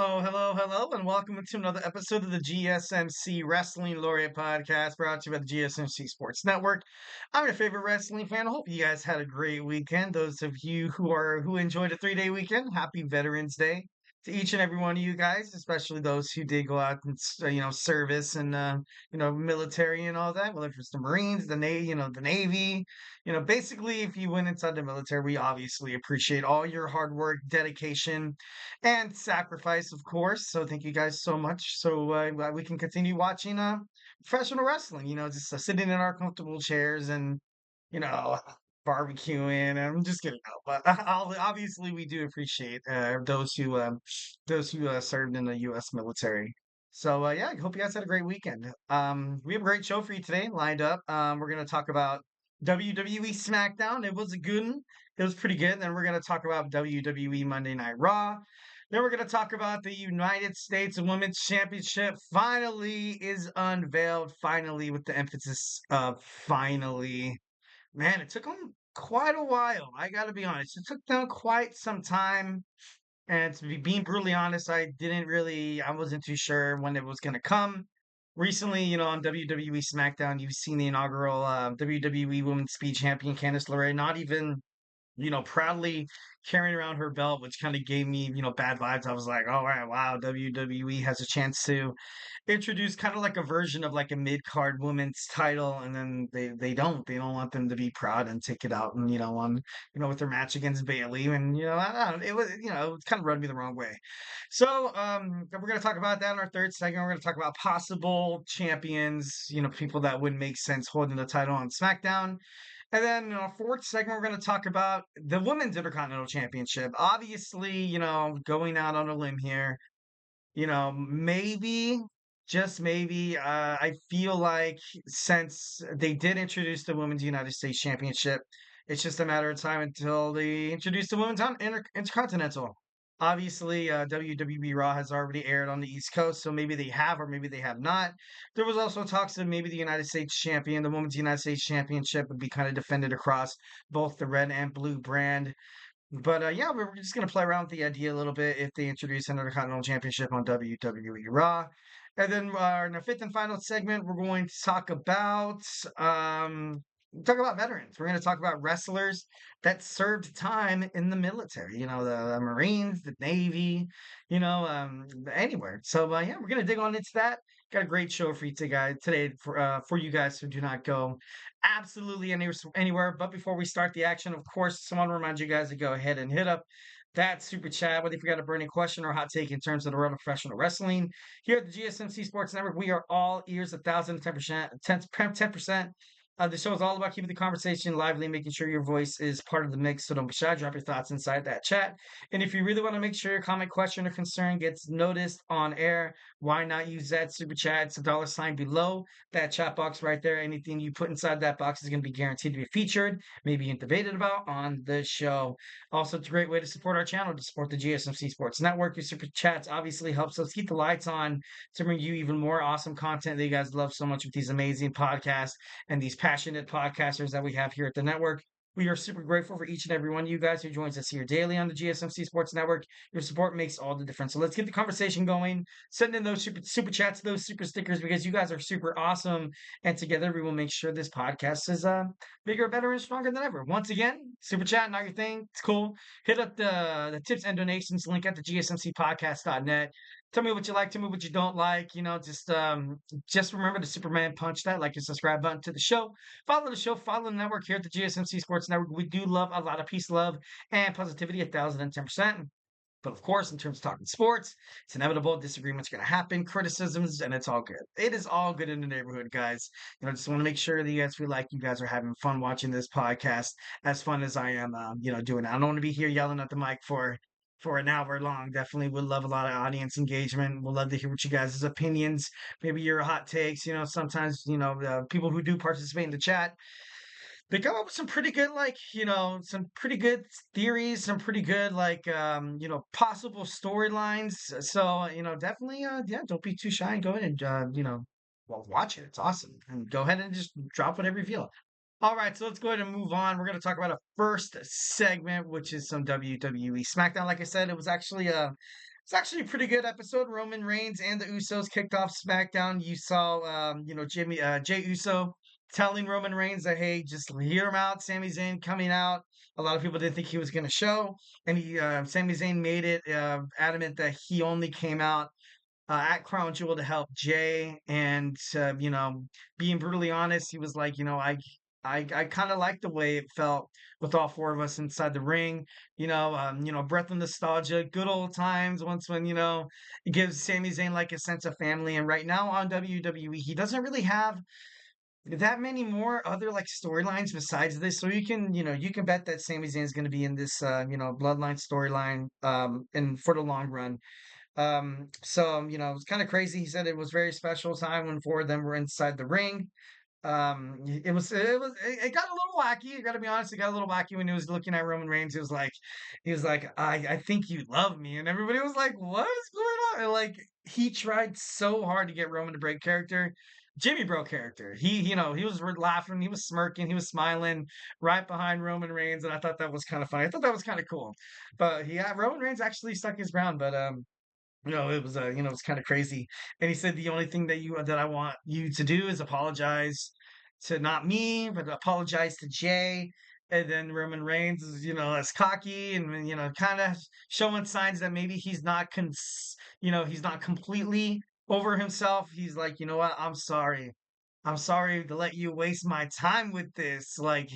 Hello, and welcome to another episode of the GSMC Wrestling Laureate podcast brought to you by the GSMC Sports Network. I'm your favorite wrestling fan. I hope you guys had a great weekend. Those of you who enjoyed a 3-day weekend, happy Veterans Day to each and every one of you guys, especially those who did go out and service and military and all that. Whether it's the Marines, the Navy, basically if you went inside the military, we obviously appreciate all your hard work, dedication and sacrifice, of course. So thank you guys so much. So we can continue watching professional wrestling. Just sitting in our comfortable chairs and you know barbecuing. I'm just kidding, no, but obviously we do appreciate those who served in the U.S. military. So yeah, I hope you guys had a great weekend. We have a great show for you today lined up. We're gonna talk about WWE Smackdown. It was a good one. It was pretty good. Then we're gonna talk about WWE Monday Night Raw. Then we're going to talk about the United States Women's Championship finally is unveiled. Finally, with the emphasis of finally. Man, it took them quite a while. I got to be honest. It took them quite some time. And to be being brutally honest, I wasn't too sure when it was going to come. Recently, on WWE SmackDown, you've seen the inaugural WWE Women's Speed Champion, Candace LeRae, not even proudly carrying around her belt, which kind of gave me, bad vibes. I was like, all right, wow, WWE has a chance to introduce kind of like a version of like a mid-card women's title, and then they don't want them to be proud and take it out and on with their match against Bayley, and I don't know, it kind of rubbed me the wrong way. So we're going to talk about that in our third segment. We're going to talk about possible champions, people that would make sense holding the title on SmackDown. And then in our fourth segment, we're going to talk about the Women's Intercontinental Championship. Obviously, going out on a limb here, maybe, just maybe, I feel like since they did introduce the Women's United States Championship, it's just a matter of time until they introduce the Women's Intercontinental. Obviously, WWE Raw has already aired on the East Coast, so maybe they have or maybe they have not. There was also talks of maybe the United States Champion, the Women's United States Championship would be kind of defended across both the red and blue brand. But yeah, we're just gonna play around with the idea a little bit if they introduce an Intercontinental Championship on WWE Raw. And then in our fifth and final segment, we're going to talk about veterans. We're going to talk about wrestlers that served time in the military. The Marines, the Navy, anywhere. So yeah, we're going to dig on into that. Got a great show for you today for you guys who do not go absolutely anywhere. But before we start the action, of course, I want to remind you guys to go ahead and hit up that super chat, whether if you got a burning question or hot take in terms of the world of professional wrestling. Here at the GSMC Sports Network, we are all ears, 1,010%, 10%. The show is all about keeping the conversation lively, making sure your voice is part of the mix. So don't be shy. Drop your thoughts inside that chat. And if you really want to make sure your comment, question, or concern gets noticed on air, why not use that super chat? It's a $ below that chat box right there. Anything you put inside that box is going to be guaranteed to be featured, maybe debated about on the show. Also, it's a great way to support our channel, to support the GSMC Sports Network. Your super chats obviously helps us keep the lights on to bring you even more awesome content that you guys love so much with these amazing podcasts and these passionate podcasters that we have here at the network. We are super grateful for each and every one of you guys who joins us here daily on the GSMC Sports Network. Your support makes all the difference. So let's get the conversation going. Send in those super chats, those super stickers, because you guys are super awesome. And together we will make sure this podcast is bigger, better, and stronger than ever. Once again, super chat, not your thing. It's cool. Hit up the tips and donations link at the GSMCpodcast.net. Tell me what you like, tell me what you don't like. Just remember to Superman punch that like and subscribe button to the show. Follow the show, follow the network here at the GSMC Sports Network. We do love a lot of peace, love, and positivity, 1,010%. But of course, in terms of talking sports, it's inevitable. Disagreements are going to happen, criticisms, and it's all good. It is all good in the neighborhood, guys. Just want to make sure that you guys feel like you guys are having fun watching this podcast, as fun as I am, doing it. I don't want to be here yelling at the mic for an hour long. Definitely would love a lot of audience engagement. We'll love to hear what you guys' opinions, maybe your hot takes. Sometimes, people who do participate in the chat, they come up with some pretty good, some pretty good theories, some pretty good, possible storylines. So, definitely, yeah, don't be too shy and go ahead and, well, watch it. It's awesome. And go ahead and just drop whatever you feel. All right, so let's go ahead and move on. We're going to talk about a first segment, which is some WWE SmackDown. Like I said, it was actually It's actually a pretty good episode. Roman Reigns and the Usos kicked off SmackDown. You saw, Jay Uso telling Roman Reigns that, hey, just hear him out. Sami Zayn coming out. A lot of people didn't think he was going to show, and Sami Zayn made it adamant that he only came out at Crown Jewel to help Jay. And being brutally honest, he was like, I kind of like the way it felt with all four of us inside the ring. Breath of nostalgia, good old times. Once when it gives Sami Zayn like a sense of family. And right now on WWE, he doesn't really have that many more other like storylines besides this. So you can bet that Sami Zayn is going to be in this Bloodline storyline and for the long run. It was kind of crazy. He said it was very special time when four of them were inside the ring. It got a little wacky. I got to be honest, it got a little wacky when he was looking at Roman Reigns. He was like, I think you love me, and everybody was like, what is going on? And like he tried so hard to get Roman to break character. Jimmy broke character. He was laughing, he was smirking, he was smiling right behind Roman Reigns, and I thought that was kind of funny. I thought that was kind of cool. But yeah, Roman Reigns actually stuck his ground. But it's kind of crazy. And he said the only thing that I want you to do is apologize to not me, but apologize to Jay. And then Roman Reigns is, as cocky and kind of showing signs that maybe he's not completely over himself. He's like, you know what? I'm sorry. I'm sorry to let you waste my time with this. Like,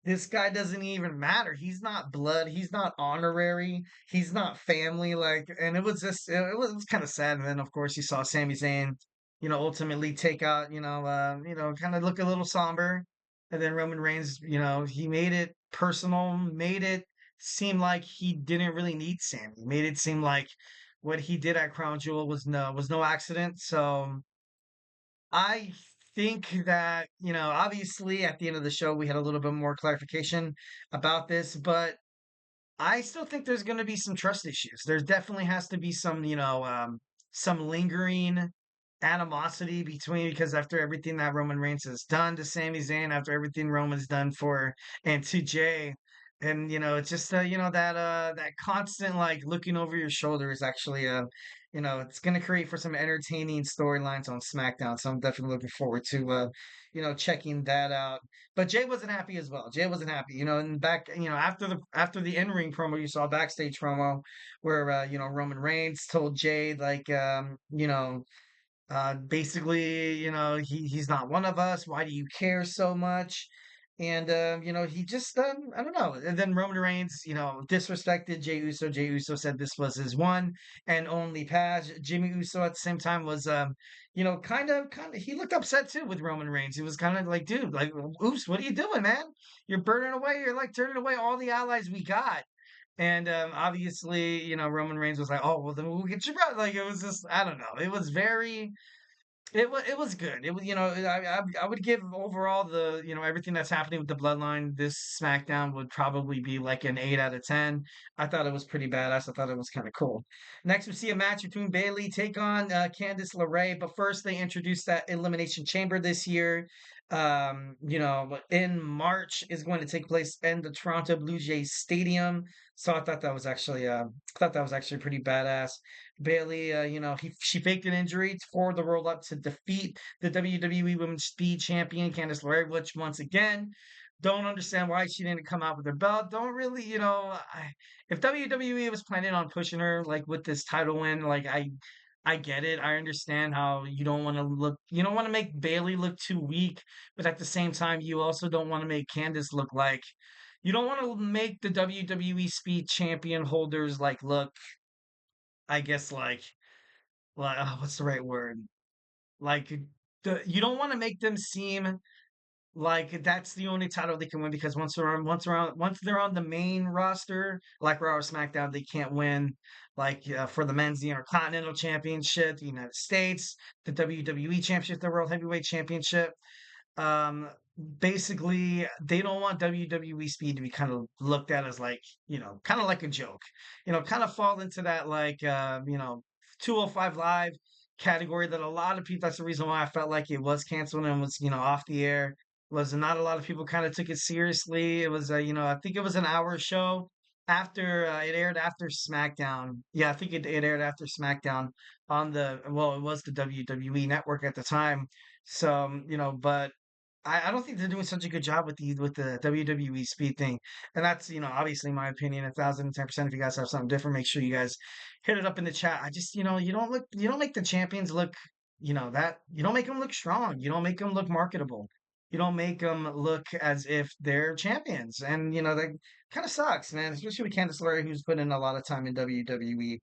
this guy doesn't even matter. He's not blood. He's not honorary. He's not family. Like, and it was kind of sad. And then of course you saw Sami Zayn, ultimately take out, kind of look a little somber. And then Roman Reigns, he made it personal, made it seem like he didn't really need Sammy. Made it seem like what he did at Crown Jewel was no accident. So I think that, obviously at the end of the show, we had a little bit more clarification about this, but I still think there's going to be some trust issues. There definitely has to be some lingering animosity between, because after everything that Roman Reigns has done to Sami Zayn, after everything Roman's done for and to Jay, and it's just that constant like looking over your shoulder is actually it's going to create for some entertaining storylines on SmackDown. So I'm definitely looking forward to checking that out. But Jay wasn't happy as well. Jay wasn't happy, and back, after the in-ring promo, you saw a backstage promo where Roman Reigns told Jay like basically, he's not one of us. Why do you care so much? And he just I don't know. And then Roman Reigns, disrespected Jey Uso. Jey Uso said this was his one and only pass. Jimmy Uso at the same time was kind of he looked upset too with Roman Reigns. He was kind of like, dude, like, oops, what are you doing, man? You're burning away. You're like turning away all the allies we got. And obviously, Roman Reigns was like, "Oh, well, then we'll get you brother." Like it was just, I don't know. It was very it was good. It was, I would give overall everything that's happening with the Bloodline, this SmackDown would probably be like an 8 out of 10. I thought it was pretty badass. I thought it was kind of cool. Next, we see a match between Bayley take on Candace LeRae, but first they introduced that Elimination Chamber this year. In March is going to take place in the Toronto Blue Jays Stadium. So I thought that was actually pretty badass. Bayley, she faked an injury for the roll up to defeat the WWE Women's Speed Champion Candice LeRae, which once again, don't understand why she didn't come out with her belt. Don't really, if WWE was planning on pushing her like with this title win, like I get it. I understand how you don't want to make Bayley look too weak, but at the same time, you also don't want to make Candice look like you don't want to make the WWE Speed Champion holders like look, I guess what's the right word? Like you don't want to make them seem like that's the only title they can win, because once they're on the main roster, like Raw or SmackDown, they can't win. Like for the men's, the Intercontinental Championship, the United States, the WWE Championship, the World Heavyweight Championship. Um, Basically, they don't want WWE Speed to be kind of looked at as like, kind of like a joke, kind of fall into that like, 205 Live category that a lot of people, that's the reason why I felt like it was canceled and was, off the air, was not a lot of people kind of took it seriously. It was, I think it was an hour show. after it aired after SmackDown. Yeah, I think it aired after SmackDown on it was the WWE network at the time. So, but I don't think they're doing such a good job with the WWE speed thing. And that's, obviously my opinion, 1,010%. If you guys have something different, make sure you guys hit it up in the chat. I just, you don't make the champions look, you don't make them look strong. You don't make them look marketable. You don't make them look as if they're champions. And, that kind of sucks, man, especially with Candace LeRae, who's put in a lot of time in WWE.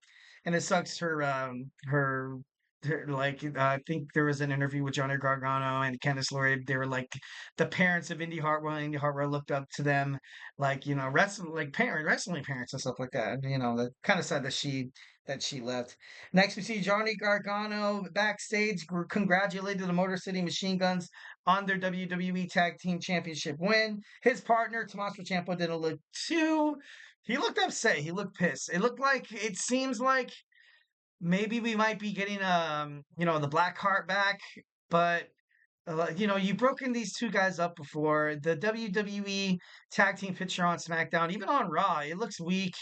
And it sucks I think there was an interview with Johnny Gargano and Candice LeRae. They were like the parents of Indy Hartwell. Indy Hartwell looked up to them, like wrestling parents and stuff like that. And, that kind of sad that she left. Next, we see Johnny Gargano backstage congratulated the Motor City Machine Guns on their WWE Tag Team Championship win. His partner Tommaso Ciampa didn't look too. He looked upset. He looked pissed. It seems like maybe we might be getting the Black Heart back, but you've broken these two guys up before. The WWE tag team picture on SmackDown, even on Raw, it looks weak.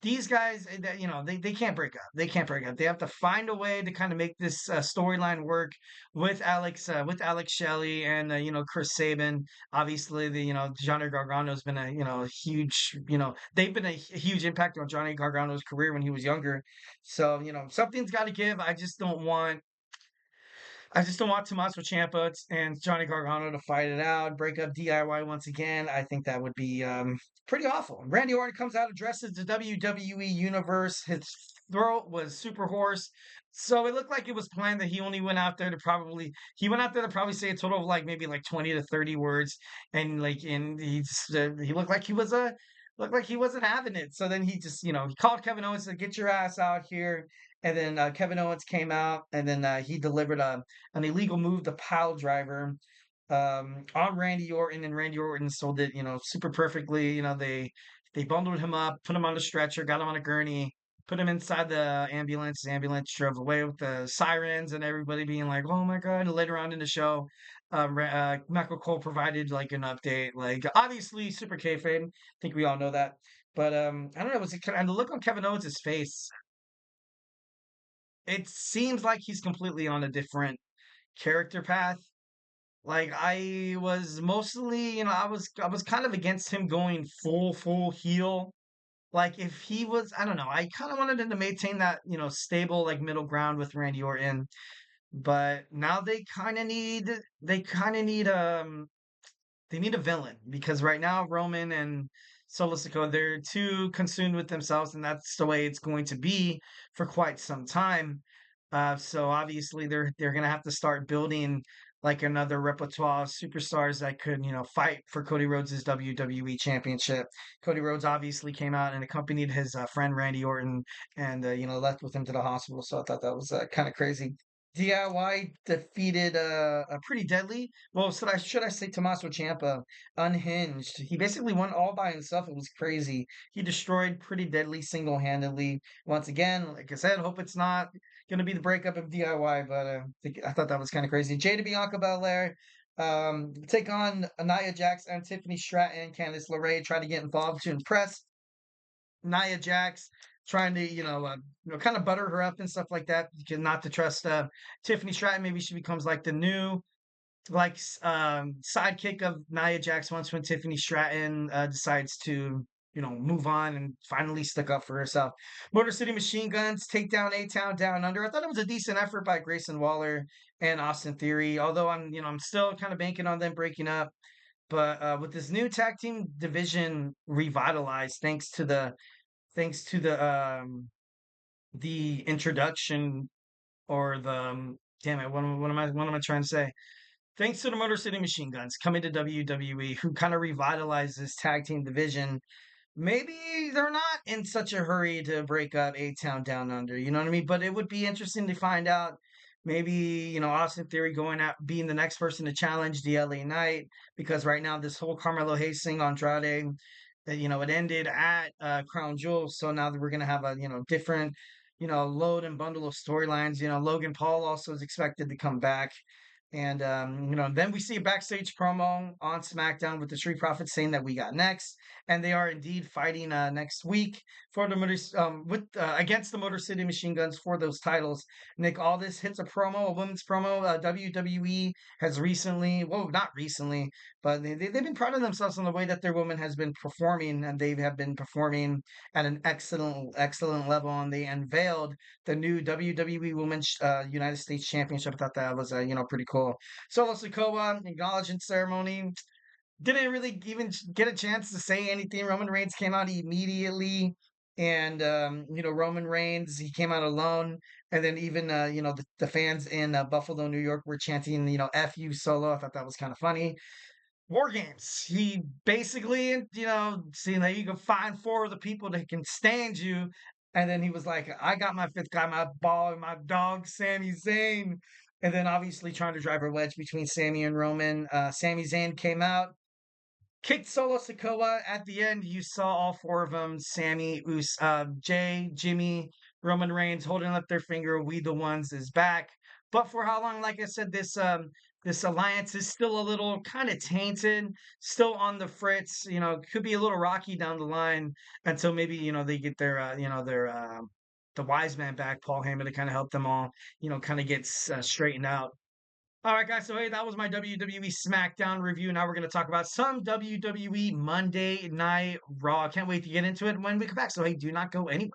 These guys, they can't break up. They can't break up. They have to find a way to kind of make this storyline work with Alex Shelley and Chris Sabin. Obviously, Johnny Gargano's been a huge they've been a huge impact on Johnny Gargano's career when he was younger. So something's got to give. I just don't want Tommaso Ciampa and Johnny Gargano to fight it out, break up DIY once again. I think that would be pretty awful. Randy Orton comes out, addresses the WWE Universe. His throat was super hoarse. So it looked like it was planned that he only went out there to probably say a total of like maybe like 20 to 30 words. And he looked like he wasn't having it. So then he just, he called Kevin Owens to get your ass out here. And then Kevin Owens came out, and then he delivered an illegal move, the pile driver, on Randy Orton, and Randy Orton sold it, super perfectly. They bundled him up, put him on a stretcher, got him on a gurney, put him inside the ambulance. The ambulance drove away with the sirens and everybody being like, "Oh my god!" And later on in the show, Michael Cole provided like an update, like obviously super kayfabe. I think we all know that. But I don't know. And the look on Kevin Owens' face, it seems like he's completely on a different character path. Like I was mostly, I was kind of against him going full heel. Like if he was, I don't know, I kind of wanted him to maintain that, stable like middle ground with Randy Orton, but now they need a villain because right now Roman and Solo Sikoa, they're too consumed with themselves, and that's the way it's going to be for quite some time. So obviously they're gonna have to start building like another repertoire of superstars that could, fight for Cody Rhodes' WWE Championship. Cody Rhodes obviously came out and accompanied his friend Randy Orton, and left with him to the hospital. So I thought that was kind of crazy. DIY defeated a pretty deadly. Well, should I say Tommaso Ciampa unhinged? He basically won all by himself. It was crazy. He destroyed Pretty Deadly single-handedly. Once again, like I said, hope it's not going to be the breakup of DIY, but I thought that was kind of crazy. Jade, Bianca, Belair take on Nia Jax and Tiffany Stratton. Candace LeRae try to get involved to impress Nia Jax, trying to kind of butter her up and stuff like that, because not to trust Tiffany Stratton. Maybe she becomes like the new sidekick of Nia Jax once when Tiffany Stratton decides to move on and finally stick up for herself. Motor City Machine Guns take down A Town Down Under. I thought it was a decent effort by Grayson Waller and Austin Theory, although I'm still kind of banking on them breaking up. But with this new tag team division revitalized, thanks to the introduction, or the damn it, what am I trying to say? Thanks to the Motor City Machine Guns coming to WWE, who kind of revitalized this tag team division. Maybe they're not in such a hurry to break up A Town Down Under, you know what I mean? But it would be interesting to find out. Maybe, Austin Theory going out being the next person to challenge the LA Knight, because right now this whole Carmelo Hayes thing, Andrade, it ended at Crown Jewel. So now that we're gonna have a different load and bundle of storylines. Logan Paul also is expected to come back. And then we see a backstage promo on SmackDown with the Street Profits saying that we got next, and they are indeed fighting next week for the with against the Motor City Machine Guns for those titles. Nick Aldis hits a promo, a women's promo. WWE has recently, well, not recently, but they've been proud of themselves on the way that their woman has been performing, and they have been performing at an excellent level. And they unveiled the new WWE Women's United States Championship. I thought that was pretty cool. Solo Sikoa acknowledgement ceremony. Didn't really even get a chance to say anything. Roman Reigns came out immediately, and Roman Reigns, he came out alone, and then even the fans in Buffalo, New York, were chanting "F you Solo." I thought that was kind of funny. War games. He basically, seeing that you can find four of the people that can stand you. And then he was like, I got my fifth guy, my ball, and my dog, Sami Zayn. And then obviously trying to drive a wedge between Sami and Roman. Sami Zayn came out, kicked Solo Sikoa at the end. You saw all four of them: Sammy, Jay, Jimmy, Roman Reigns holding up their finger. We the ones is back. But for how long? Like I said, this alliance is still a little kind of tainted, still on the fritz. Could be a little rocky down the line until maybe they get their the wise man back, Paul Heyman, to kind of help them all kind of get straightened out. All right, guys. So, hey, that was my WWE SmackDown review. Now we're going to talk about some WWE Monday Night Raw. Can't wait to get into it when we come back. So, hey, do not go anywhere.